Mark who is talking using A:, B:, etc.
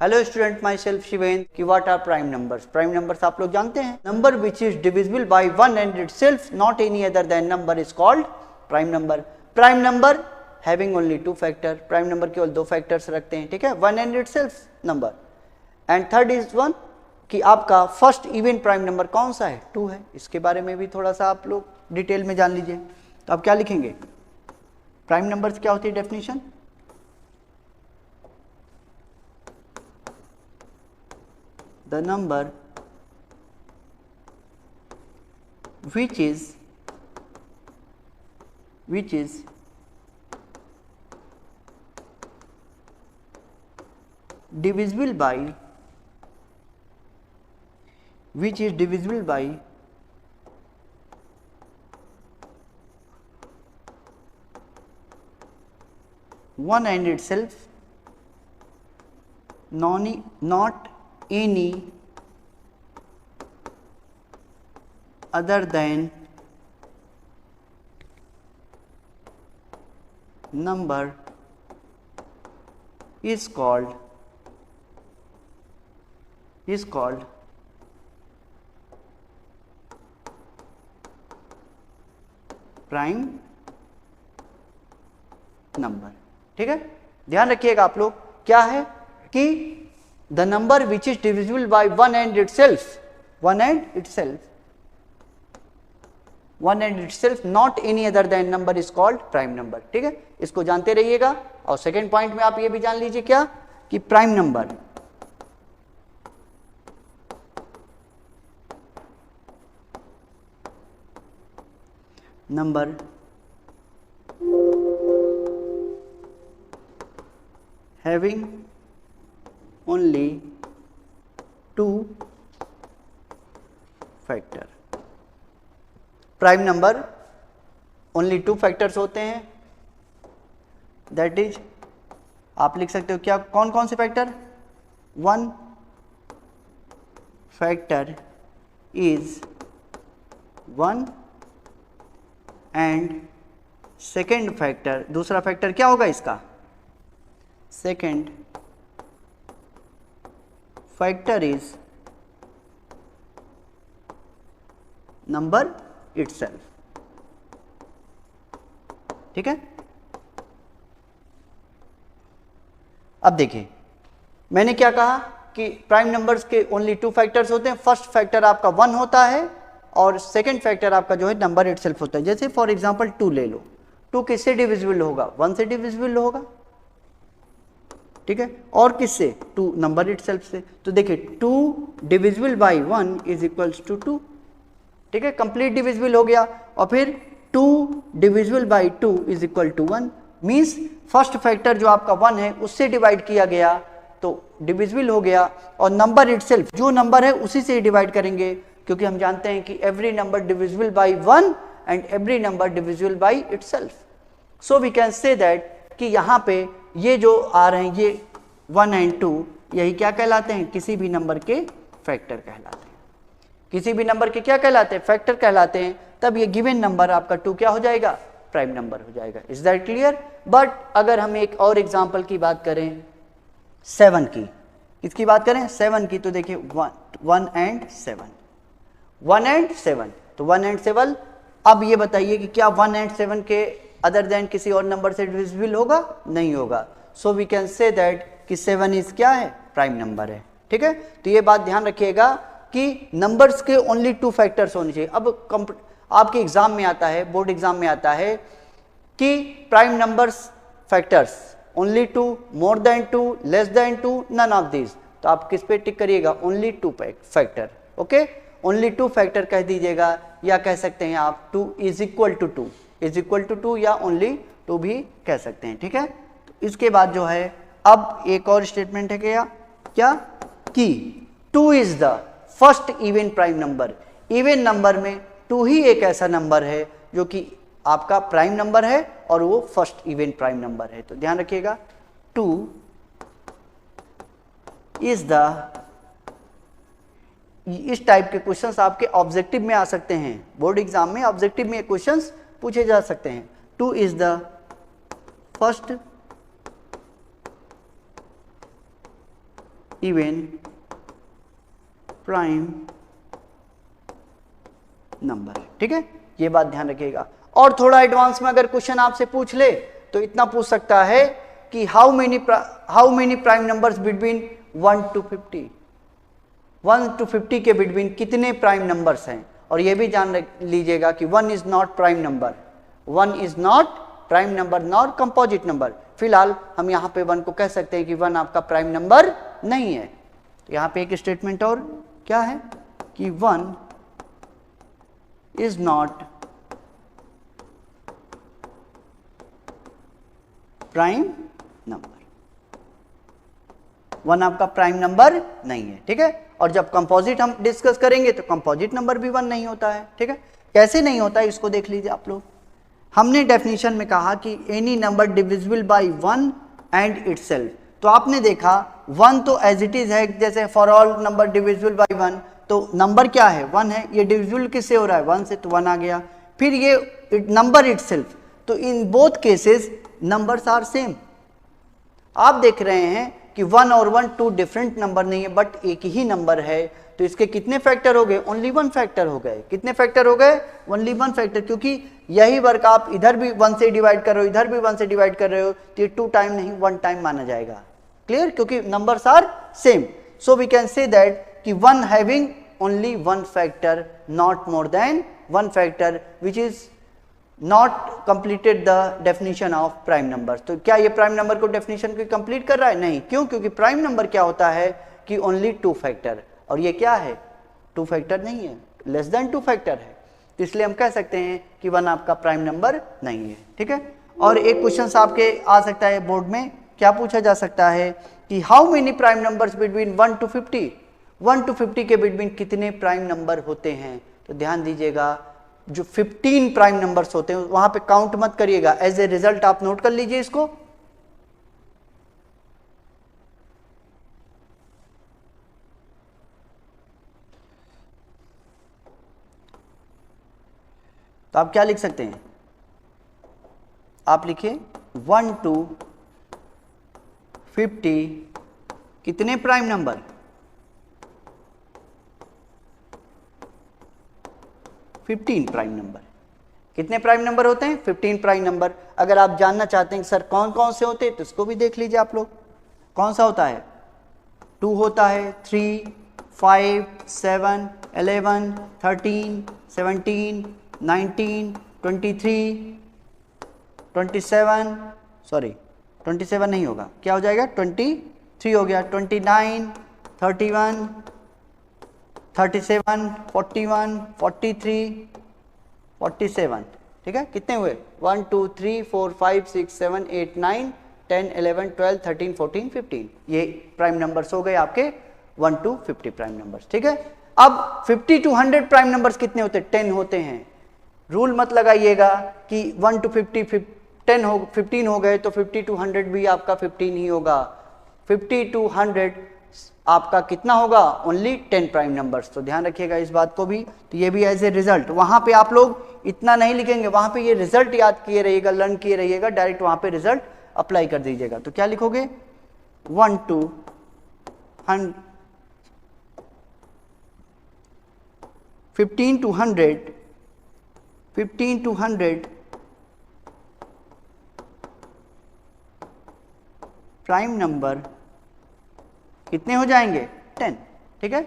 A: Hello student, my self Shivendra कि what are prime numbers. Prime numbers आप लोग जानते हैं, number which is divisible by one and itself, not any other than number is called prime number. Prime number having only two factor, prime number केवल दो factors रखते हैं, ठीक है, one and itself number. And third is one, कि आपका first even prime number कौन सा है, टू है। इसके बारे में भी थोड़ा सा आप लोग डिटेल में जान लीजिए। तो आप क्या लिखेंगे, प्राइम नंबर्स क्या होती है definition, the number which is divisible by 1 and itself, not any other than number is called prime number. ठीक है, ध्यान रखिएगा आप लोग, क्या है कि the number which is divisible by one and itself not any other than number is called prime number। ठीक है, इसको जानते रहिएगा। और सेकेंड पॉइंट में आप ये भी जान लीजिए क्या, कि prime number having only two factor, prime number only two factors होते हैं, दैट इज आप लिख सकते हो क्या, कौन कौन से factor, one factor is one and second factor, दूसरा फैक्टर क्या होगा इसका, second factor is number itself. ठीक है, अब देखिए मैंने क्या कहा कि प्राइम नंबर्स के ओनली टू फैक्टर्स होते हैं, फर्स्ट फैक्टर आपका वन होता है और सेकंड फैक्टर आपका जो है नंबर इटसेल्फ होता है। जैसे फॉर एग्जांपल टू ले लो, टू किससे डिविजिबल होगा, वन से डिविजिबल होगा, ठीक है, और किससे, टू नंबर इटसेल्फ से। तो देखिए two divisible by one is equals to two, ठीक है, कंप्लीट डिविजिबल हो गया। और फिर two divisible by two is equal to one, means first factor जो आपका वन है उससे डिवाइड किया गया तो डिविजिबल हो गया, और नंबर इटसेल्फ जो नंबर है उसी से डिवाइड करेंगे, क्योंकि हम जानते हैं कि every number divisible by one and every number divisible by itself. So we can say that कि यहाँ पे ये जो आ रहे हैं ये वन एंड टू, यही क्या कहलाते हैं, किसी भी नंबर के फैक्टर कहलाते हैं। किसी भी नंबर के क्या कहलाते हैं, फैक्टर कहलाते हैं। तब ये गिवन नंबर आपका टू क्या हो जाएगा, प्राइम नंबर हो जाएगा। Is that clear. बट अगर हम एक और एग्जांपल की बात करें, सेवन की, किसकी बात करें, सेवन की, तो देखिए one and seven, one and seven, तो वन एंड सेवन। अब ये बताइए कि क्या वन एंड सेवन के अदर देन किसी और नंबर से डिविजिबल होगा, नहीं होगा। So we can say that कि सेवन इज क्या है, प्राइम नंबर है। ठीक है, तो ये बात ध्यान रखिएगा कि नंबर्स के ओनली टू फैक्टर्स होने चाहिए। अब आपके एग्जाम में आता है, बोर्ड एग्जाम में आता है कि prime numbers factors only two, more than two, less than two, none of this. तो आप किस पे टिक करिएगा, only two factor. Okay, only two factor कह दीजिएगा, या कह सकते हैं आप two is equal to two, is equal to two, या ओनली टू भी कह सकते हैं। ठीक है, तो इसके बाद जो है अब एक और स्टेटमेंट है क्या कि two is the first even prime number. Even number में टू ही एक ऐसा नंबर है जो कि आपका प्राइम नंबर है और वो फर्स्ट इवन प्राइम नंबर है। तो ध्यान रखिएगा, टू इज द, इस टाइप के क्वेश्चंस आपके ऑब्जेक्टिव में आ सकते हैं, बोर्ड एग्जाम में ऑब्जेक्टिव में क्वेश्चंस पूछे जा सकते हैं। Two is the first even prime number. ठीक है, ये बात ध्यान रखिएगा। और थोड़ा एडवांस में अगर क्वेश्चन आपसे पूछ ले तो इतना पूछ सकता है कि how many prime numbers between 1 to 50, 1 to 50 के बिटवीन कितने प्राइम नंबर्स हैं। और ये भी जान लीजिएगा कि 1 is not prime number, 1 is not prime number nor composite number. फिलहाल हम यहाँ पे 1 को कह सकते हैं कि 1 आपका प्राइम नंबर नहीं है। तो यहाँ पे एक स्टेटमेंट और क्या है कि 1 इज नॉट प्राइम नंबर, 1 आपका प्राइम नंबर नहीं है। ठीक है, और जब कंपोजिट हम डिस्कस करेंगे तो कंपोजिट नंबर भी 1 नहीं होता है। ठीक है, कैसे नहीं होता है इसको देख लीजिए आप लोग। हमने डेफिनेशन में कहा कि any number divisible bye 1 and itself. तो आपने देखा 1 तो एज इट इज है, जैसे for all number divisible bye 1, तो नंबर क्या है 1 है, ये डिविजिबल किससे हो रहा है 1 से, तो 1 आ गया। फिर ये नंबर इटसेल्फ, तो in both cases numbers are same. आप देख रहे हैं कि 1 और 1 2 डिफरेंट नंबर नहीं है, बट एक ही नंबर है। तो इसके कितने फैक्टर हो गए, ओनली 1 फैक्टर हो गए। कितने फैक्टर हो गए, ओनली 1 फैक्टर, क्योंकि यही वर्क आप इधर भी 1 से डिवाइड कर रहे हो, इधर भी 1 से डिवाइड कर रहे हो, तो ये 2 टाइम नहीं 1 टाइम माना जाएगा। क्लियर, क्योंकि numbers are same. So we can say that कि 1 having only 1 factor, not more than 1 factor, which is not completed the definition of prime number. तो क्या ये प्राइम नंबर को डेफिनेशन को कंप्लीट कर रहा है, नहीं। क्यों, क्योंकि प्राइम नंबर क्या होता है कि ओनली 2 फैक्टर, और ये क्या है 2 फैक्टर नहीं है, लेस देन 2 फैक्टर है। तो इसलिए हम कह सकते हैं कि 1 आपका प्राइम नंबर नहीं है। ठीक है, और एक क्वेश्चन आपके आ सकता है बोर्ड में, क्या पूछा जा सकता है कि how many prime numbers between 1 to 50, 1 to 50 के बिटवीन कितने प्राइम नंबर होते हैं। तो ध्यान दीजिएगा, जो 15 प्राइम नंबर्स होते हैं वहां पे काउंट मत करिएगा, एज ए रिजल्ट आप नोट कर लीजिए इसको। तो आप क्या लिख सकते हैं, आप लिखिए 1 to 50 कितने प्राइम नंबर, 15 प्राइम नंबर। कितने प्राइम नंबर होते हैं, 15 प्राइम नंबर। अगर आप जानना चाहते हैं सर कौन कौन से होते हैं, तो इसको भी देख लीजिए आप लोग। कौन सा होता है, 2 होता है, 3, 5, 7, 11, 13, 17, 19, 23, 27, सॉरी 27 नहीं होगा, क्या हो जाएगा 23 हो गया, 29, 31, 37, 41, 43, 47। ठीक है, कितने हुए 1 2 3 4 5 6 7 8 9 10 11 12 13 14 15। ये प्राइम नंबर्स हो गए आपके 1 to 50 प्राइम नंबर्स। ठीक है, अब 50 to 100 प्राइम नंबर्स कितने होते हैं, 10 होते हैं। रूल मत लगाइएगा कि 1 to 50 15 हो गए तो 50 to 100 भी आपका 15 ही होगा। 50 to 100 आपका कितना होगा, ओनली 10 प्राइम नंबर्स। तो ध्यान रखिएगा इस बात को भी। तो ये भी एज ए रिजल्ट, वहां पे आप लोग इतना नहीं लिखेंगे, वहां पे ये रिजल्ट याद किए रहिएगा, लर्न किए रहिएगा, डायरेक्ट वहां पे रिजल्ट अप्लाई कर दीजिएगा। तो क्या लिखोगे 1 to 100, 15 to 100, 15 to 100 prime number कितने हो जाएंगे, 10। ठीक है।